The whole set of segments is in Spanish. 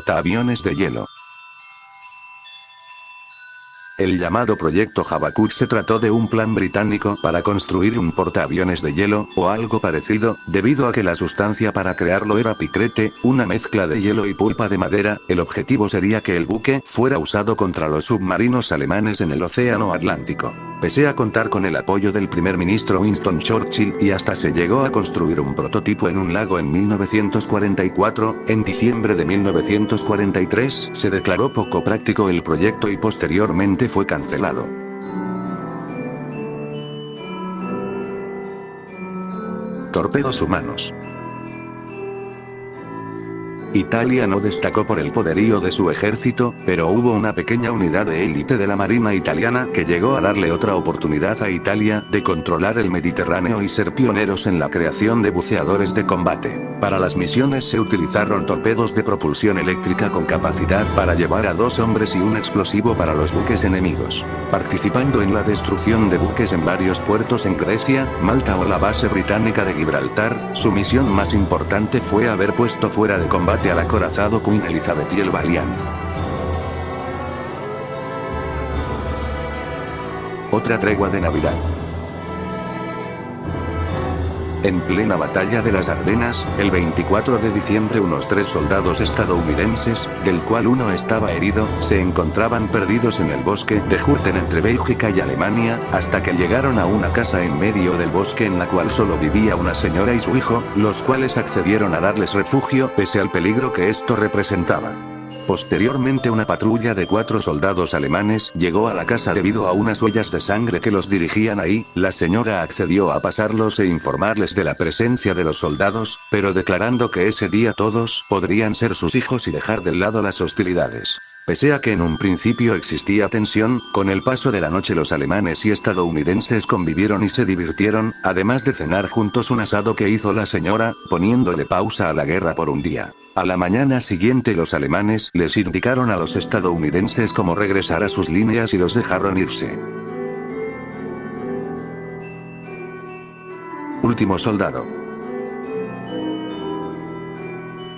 portaaviones de hielo. El llamado Proyecto Habacuc se trató de un plan británico para construir un portaaviones de hielo, o algo parecido, debido a que la sustancia para crearlo era picrete, una mezcla de hielo y pulpa de madera. El objetivo sería que el buque fuera usado contra los submarinos alemanes en el Océano Atlántico. Pese a contar con el apoyo del primer ministro Winston Churchill, y hasta se llegó a construir un prototipo en un lago en 1944, en diciembre de 1943 se declaró poco práctico el proyecto y posteriormente fue cancelado. Torpedos humanos. Italia no destacó por el poderío de su ejército, pero hubo una pequeña unidad de élite de la Marina italiana que llegó a darle otra oportunidad a Italia de controlar el Mediterráneo y ser pioneros en la creación de buceadores de combate. Para las misiones se utilizaron torpedos de propulsión eléctrica con capacidad para llevar a 2 hombres y un explosivo para los buques enemigos. Participando en la destrucción de buques en varios puertos en Grecia, Malta o la base británica de Gibraltar, su misión más importante fue haber puesto fuera de combate al acorazado Queen Elizabeth y el Valiant. Otra tregua de Navidad. En plena batalla de las Ardenas, el 24 de diciembre unos 3 soldados estadounidenses, del cual uno estaba herido, se encontraban perdidos en el bosque de Hurten entre Bélgica y Alemania, hasta que llegaron a una casa en medio del bosque en la cual solo vivía una señora y su hijo, los cuales accedieron a darles refugio pese al peligro que esto representaba. Posteriormente una patrulla de 4 soldados alemanes llegó a la casa debido a unas huellas de sangre que los dirigían ahí. La señora accedió a pasarlos e informarles de la presencia de los soldados, pero declarando que ese día todos podrían ser sus hijos y dejar de lado las hostilidades. Pese a que en un principio existía tensión, con el paso de la noche los alemanes y estadounidenses convivieron y se divirtieron, además de cenar juntos un asado que hizo la señora, poniéndole pausa a la guerra por un día. A la mañana siguiente los alemanes les indicaron a los estadounidenses cómo regresar a sus líneas y los dejaron irse. Último soldado.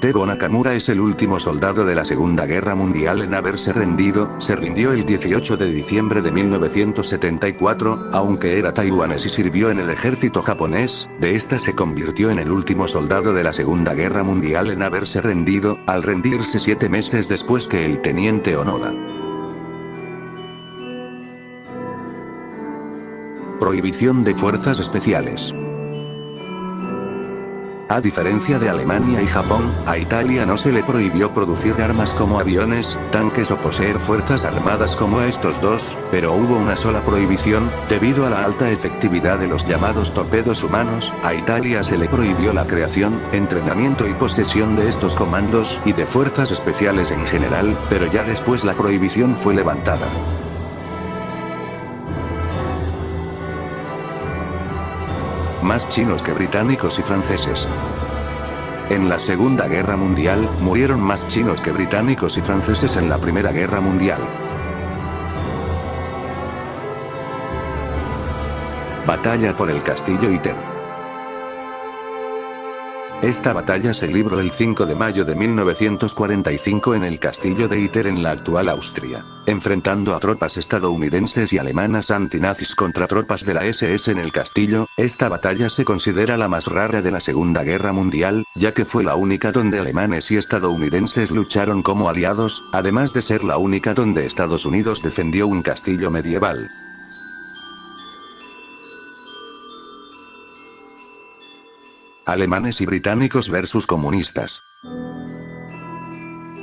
Tebo Nakamura es el último soldado de la Segunda Guerra Mundial en haberse rendido. Se rindió el 18 de diciembre de 1974, aunque era taiwanés y sirvió en el ejército japonés. De esta se convirtió en el último soldado de la Segunda Guerra Mundial en haberse rendido, al rendirse 7 meses después que el teniente Onoda. Prohibición de fuerzas especiales. A diferencia de Alemania y Japón, a Italia no se le prohibió producir armas como aviones, tanques o poseer fuerzas armadas como a estos dos, pero hubo una sola prohibición, debido a la alta efectividad de los llamados torpedos humanos. A Italia se le prohibió la creación, entrenamiento y posesión de estos comandos, y de fuerzas especiales en general, pero ya después la prohibición fue levantada. Más chinos que británicos y franceses. En la Segunda Guerra Mundial, murieron más chinos que británicos y franceses en la Primera Guerra Mundial. Batalla por el Castillo Iter. Esta batalla se libró el 5 de mayo de 1945 en el castillo de Iter en la actual Austria, enfrentando a tropas estadounidenses y alemanas antinazis contra tropas de la SS en el castillo. Esta batalla se considera la más rara de la Segunda Guerra Mundial, ya que fue la única donde alemanes y estadounidenses lucharon como aliados, además de ser la única donde Estados Unidos defendió un castillo medieval. Alemanes y británicos versus comunistas.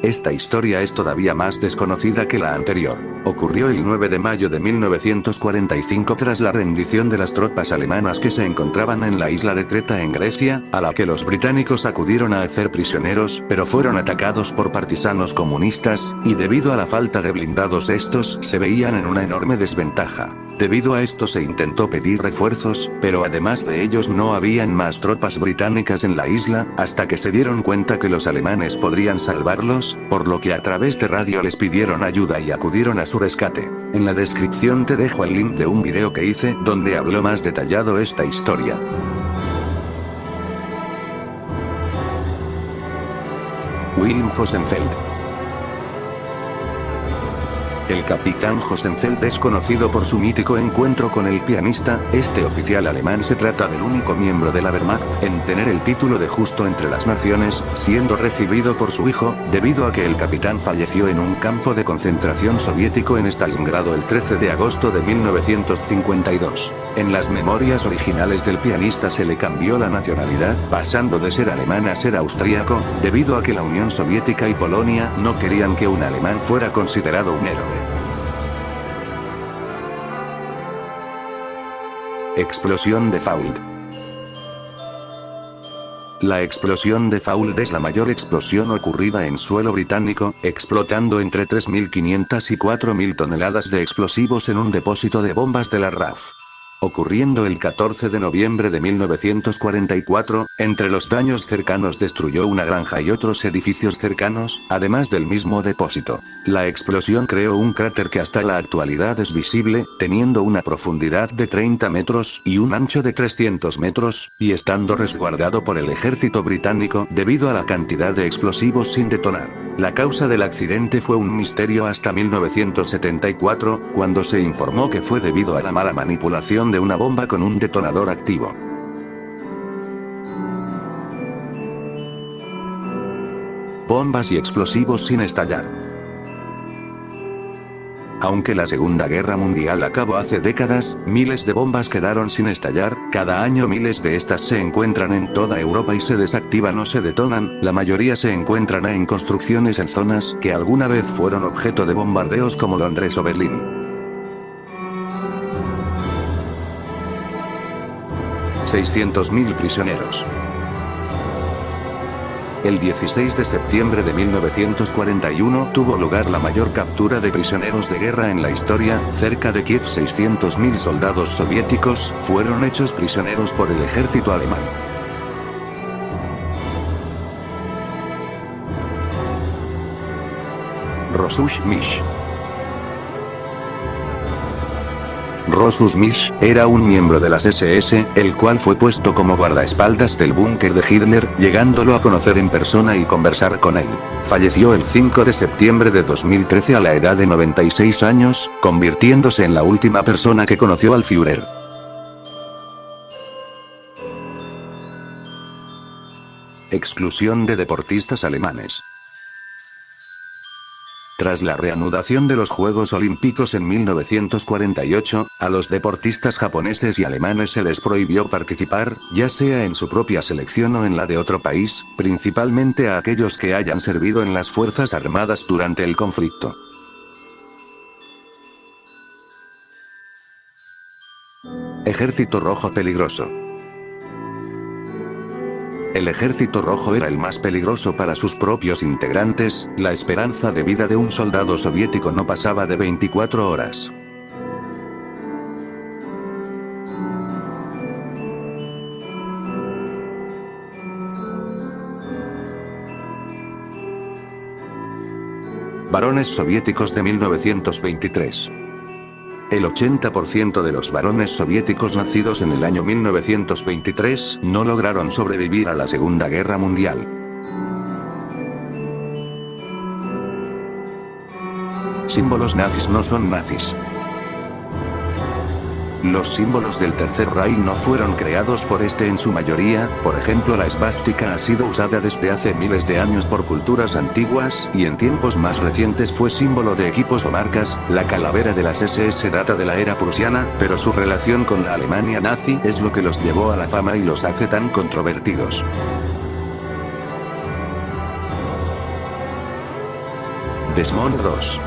Esta historia es todavía más desconocida que la anterior. Ocurrió el 9 de mayo de 1945 tras la rendición de las tropas alemanas que se encontraban en la isla de Creta en Grecia, a la que los británicos acudieron a hacer prisioneros, pero fueron atacados por partisanos comunistas, y debido a la falta de blindados estos se veían en una enorme desventaja. Debido a esto se intentó pedir refuerzos, pero además de ellos no habían más tropas británicas en la isla, hasta que se dieron cuenta que los alemanes podrían salvarlos, por lo que a través de radio les pidieron ayuda y acudieron a su rescate. En la descripción te dejo el link de un video que hice, donde hablo más detallado esta historia. Wilhelm Hosenfeld. El capitán Josenfeld es conocido por su mítico encuentro con el pianista. Este oficial alemán se trata del único miembro de la Wehrmacht en tener el título de Justo entre las Naciones, siendo recibido por su hijo, debido a que el capitán falleció en un campo de concentración soviético en Stalingrado el 13 de agosto de 1952. En las memorias originales del pianista se le cambió la nacionalidad, pasando de ser alemán a ser austríaco, debido a que la Unión Soviética y Polonia no querían que un alemán fuera considerado un héroe. Explosión de Fauld. La explosión de Fauld es la mayor explosión ocurrida en suelo británico, explotando entre 3.500 y 4.000 toneladas de explosivos en un depósito de bombas de la RAF. Ocurriendo el 14 de noviembre de 1944, entre los daños cercanos destruyó una granja y otros edificios cercanos, además del mismo depósito. La explosión creó un cráter que hasta la actualidad es visible, teniendo una profundidad de 30 metros y un ancho de 300 metros, y estando resguardado por el ejército británico debido a la cantidad de explosivos sin detonar. La causa del accidente fue un misterio hasta 1974, cuando se informó que fue debido a la mala manipulación de una bomba con un detonador activo. Bombas y explosivos sin estallar. Aunque la Segunda Guerra Mundial acabó hace décadas, miles de bombas quedaron sin estallar. Cada año miles de estas se encuentran en toda Europa y se desactivan o se detonan. La mayoría se encuentran en construcciones en zonas que alguna vez fueron objeto de bombardeos como Londres o Berlín. 600.000 prisioneros. El 16 de septiembre de 1941 tuvo lugar la mayor captura de prisioneros de guerra en la historia. Cerca de Kiev 600.000 soldados soviéticos fueron hechos prisioneros por el ejército alemán. Rosus Misch. Rosus Misch era un miembro de las SS, el cual fue puesto como guardaespaldas del búnker de Hitler, llegándolo a conocer en persona y conversar con él. Falleció el 5 de septiembre de 2013 a la edad de 96 años, convirtiéndose en la última persona que conoció al Führer. Exclusión de deportistas alemanes. Tras la reanudación de los Juegos Olímpicos en 1948, a los deportistas japoneses y alemanes se les prohibió participar, ya sea en su propia selección o en la de otro país, principalmente a aquellos que hayan servido en las Fuerzas Armadas durante el conflicto. Ejército Rojo peligroso. El Ejército Rojo era el más peligroso para sus propios integrantes. La esperanza de vida de un soldado soviético no pasaba de 24 horas. Varones soviéticos de 1923. El 80% de los varones soviéticos nacidos en el año 1923 no lograron sobrevivir a la Segunda Guerra Mundial. Símbolos nazis no son nazis. Los símbolos del Tercer Reich no fueron creados por este en su mayoría. Por ejemplo, la esvástica ha sido usada desde hace miles de años por culturas antiguas, y en tiempos más recientes fue símbolo de equipos o marcas. La calavera de las SS data de la era prusiana, pero su relación con la Alemania nazi es lo que los llevó a la fama y los hace tan controvertidos. Desmond Ross.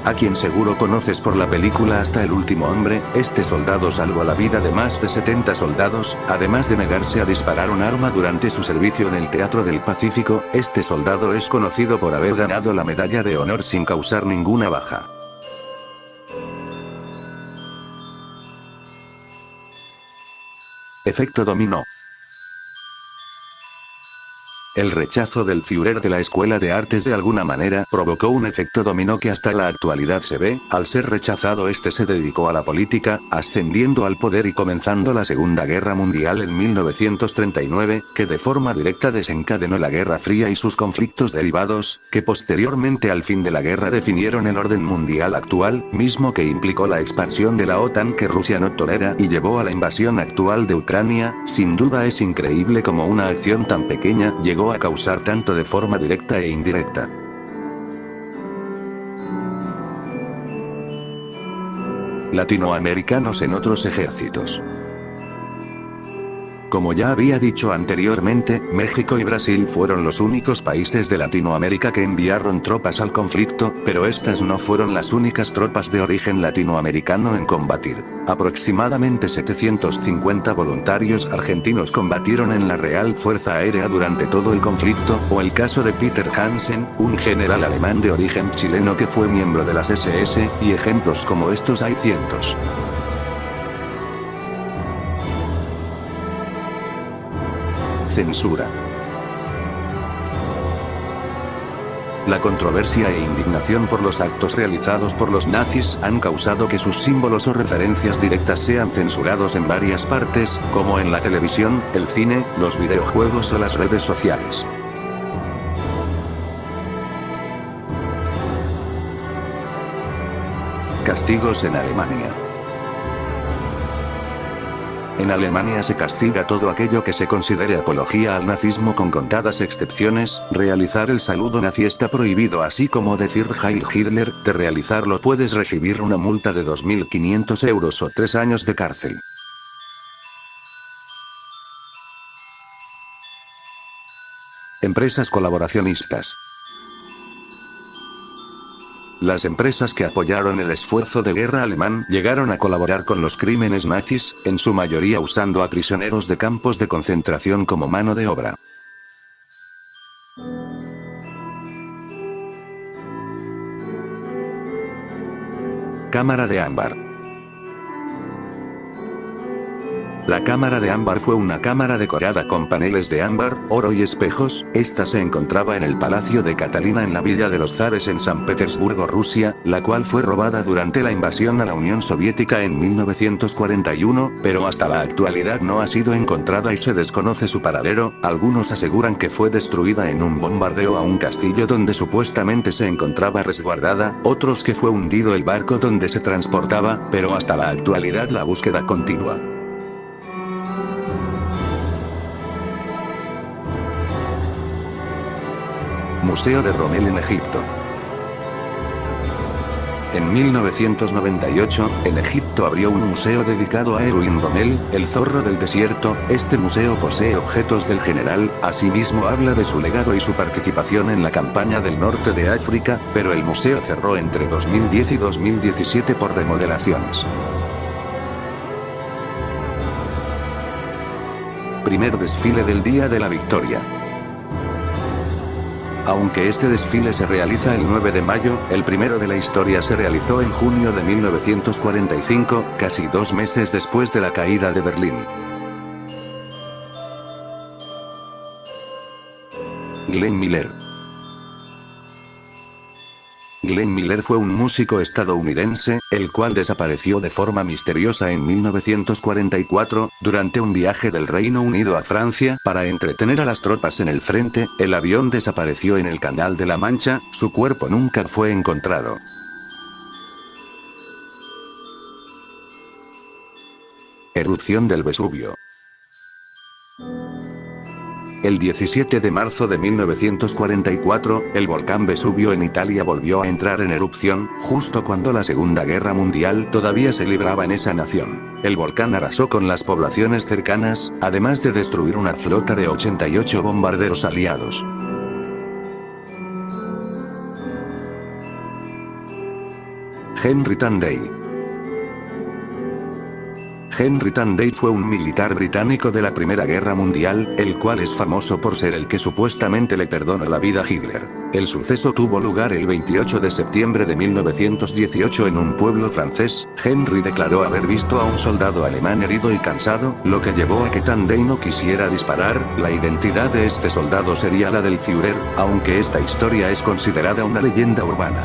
A quien seguro conoces por la película Hasta el último hombre, este soldado salvó la vida de más de 70 soldados, además de negarse a disparar un arma durante su servicio en el Teatro del Pacífico. Este soldado es conocido por haber ganado la Medalla de Honor sin causar ninguna baja. Efecto dominó. El rechazo del Führer de la Escuela de Artes de alguna manera provocó un efecto dominó que hasta la actualidad se ve. Al ser rechazado este se dedicó a la política, ascendiendo al poder y comenzando la Segunda Guerra Mundial en 1939, que de forma directa desencadenó la Guerra Fría y sus conflictos derivados, que posteriormente al fin de la guerra definieron el orden mundial actual, mismo que implicó la expansión de la OTAN que Rusia no tolera y llevó a la invasión actual de Ucrania. Sin duda es increíble cómo una acción tan pequeña llegó a causar tanto de forma directa e indirecta. Latinoamericanos en otros ejércitos. Como ya había dicho anteriormente, México y Brasil fueron los únicos países de Latinoamérica que enviaron tropas al conflicto, pero estas no fueron las únicas tropas de origen latinoamericano en combatir. Aproximadamente 750 voluntarios argentinos combatieron en la Real Fuerza Aérea durante todo el conflicto, o el caso de Peter Hansen, un general alemán de origen chileno que fue miembro de las SS, y ejemplos como estos hay cientos. Censura. La controversia e indignación por los actos realizados por los nazis han causado que sus símbolos o referencias directas sean censurados en varias partes, como en la televisión, el cine, los videojuegos o las redes sociales. Castigos en Alemania. En Alemania se castiga todo aquello que se considere apología al nazismo con contadas excepciones. Realizar el saludo nazi está prohibido, así como decir Heil Hitler. De realizarlo puedes recibir una multa de 2.500 euros o 3 años de cárcel. Empresas colaboracionistas. Las empresas que apoyaron el esfuerzo de guerra alemán llegaron a colaborar con los crímenes nazis, en su mayoría usando a prisioneros de campos de concentración como mano de obra. Cámara de ámbar. La cámara de ámbar fue una cámara decorada con paneles de ámbar, oro y espejos. Esta se encontraba en el Palacio de Catalina en la Villa de los Zares en San Petersburgo, Rusia, la cual fue robada durante la invasión a la Unión Soviética en 1941, pero hasta la actualidad no ha sido encontrada y se desconoce su paradero. Algunos aseguran que fue destruida en un bombardeo a un castillo donde supuestamente se encontraba resguardada, otros que fue hundido el barco donde se transportaba, pero hasta la actualidad la búsqueda continúa. Museo de Rommel en Egipto. En 1998, en Egipto abrió un museo dedicado a Erwin Rommel, el zorro del desierto. Este museo posee objetos del general, asimismo habla de su legado y su participación en la campaña del norte de África, pero el museo cerró entre 2010 y 2017 por remodelaciones. Primer desfile del Día de la Victoria. Aunque este desfile se realiza el 9 de mayo, el primero de la historia se realizó en junio de 1945, casi 2 meses después de la caída de Berlín. Glenn Miller. Glenn Miller fue un músico estadounidense, el cual desapareció de forma misteriosa en 1944, durante un viaje del Reino Unido a Francia para entretener a las tropas en el frente. El avión desapareció en el Canal de la Mancha, su cuerpo nunca fue encontrado. Erupción del Vesubio. El 17 de marzo de 1944, el volcán Vesubio en Italia volvió a entrar en erupción, justo cuando la Segunda Guerra Mundial todavía se libraba en esa nación. El volcán arrasó con las poblaciones cercanas, además de destruir una flota de 88 bombarderos aliados. Henry Tanday. Henry Tanday fue un militar británico de la Primera Guerra Mundial, el cual es famoso por ser el que supuestamente le perdonó la vida a Hitler. El suceso tuvo lugar el 28 de septiembre de 1918 en un pueblo francés. Henry declaró haber visto a un soldado alemán herido y cansado, lo que llevó a que Tandey no quisiera disparar. La identidad de este soldado sería la del Führer, aunque esta historia es considerada una leyenda urbana.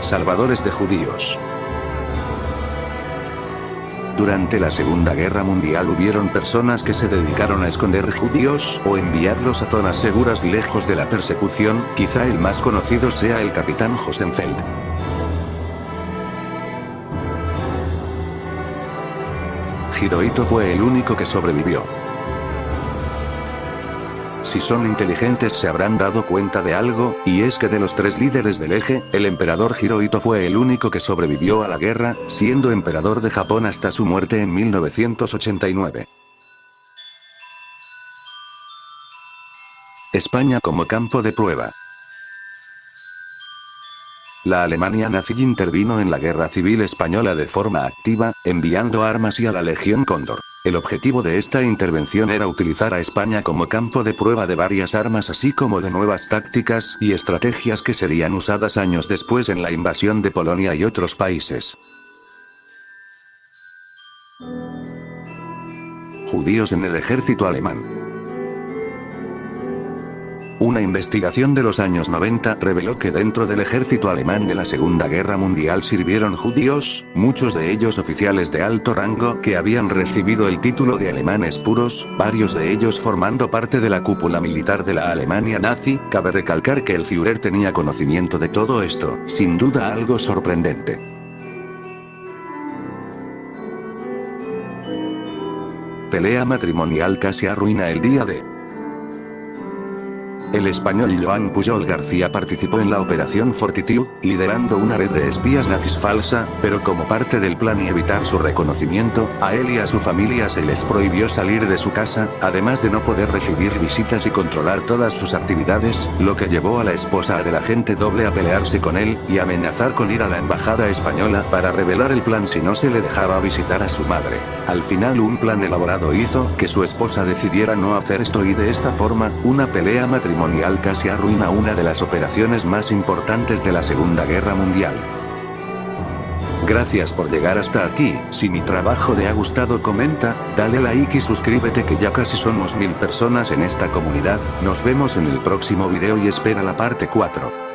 Salvadores de judíos. Durante la Segunda Guerra Mundial hubieron personas que se dedicaron a esconder judíos, o enviarlos a zonas seguras y lejos de la persecución. Quizá el más conocido sea el capitán Josenfeld. Hirohito fue el único que sobrevivió. Si son inteligentes se habrán dado cuenta de algo, y es que de los 3 líderes del eje, el emperador Hirohito fue el único que sobrevivió a la guerra, siendo emperador de Japón hasta su muerte en 1989. España como campo de prueba. La Alemania nazi intervino en la Guerra Civil Española de forma activa, enviando armas y a la Legión Cóndor. El objetivo de esta intervención era utilizar a España como campo de prueba de varias armas así como de nuevas tácticas y estrategias que serían usadas años después en la invasión de Polonia y otros países. Judíos en el ejército alemán. Una investigación de los años 90 reveló que dentro del ejército alemán de la Segunda Guerra Mundial sirvieron judíos, muchos de ellos oficiales de alto rango que habían recibido el título de alemanes puros, varios de ellos formando parte de la cúpula militar de la Alemania nazi. Cabe recalcar que el Führer tenía conocimiento de todo esto, sin duda algo sorprendente. Pelea matrimonial casi arruina el día de. El español Joan Pujol García participó en la Operación Fortitude, liderando una red de espías nazis falsa, pero como parte del plan y evitar su reconocimiento, a él y a su familia se les prohibió salir de su casa, además de no poder recibir visitas y controlar todas sus actividades, lo que llevó a la esposa del agente doble a pelearse con él, y amenazar con ir a la embajada española para revelar el plan si no se le dejaba visitar a su madre. Al final un plan elaborado hizo que su esposa decidiera no hacer esto y de esta forma, una pelea matrimonial casi arruina una de las operaciones más importantes de la Segunda Guerra Mundial. Gracias por llegar hasta aquí. Si mi trabajo te ha gustado, comenta, dale like y suscríbete, que ya casi somos 1000 personas en esta comunidad. Nos vemos en el próximo video y espera la parte 4.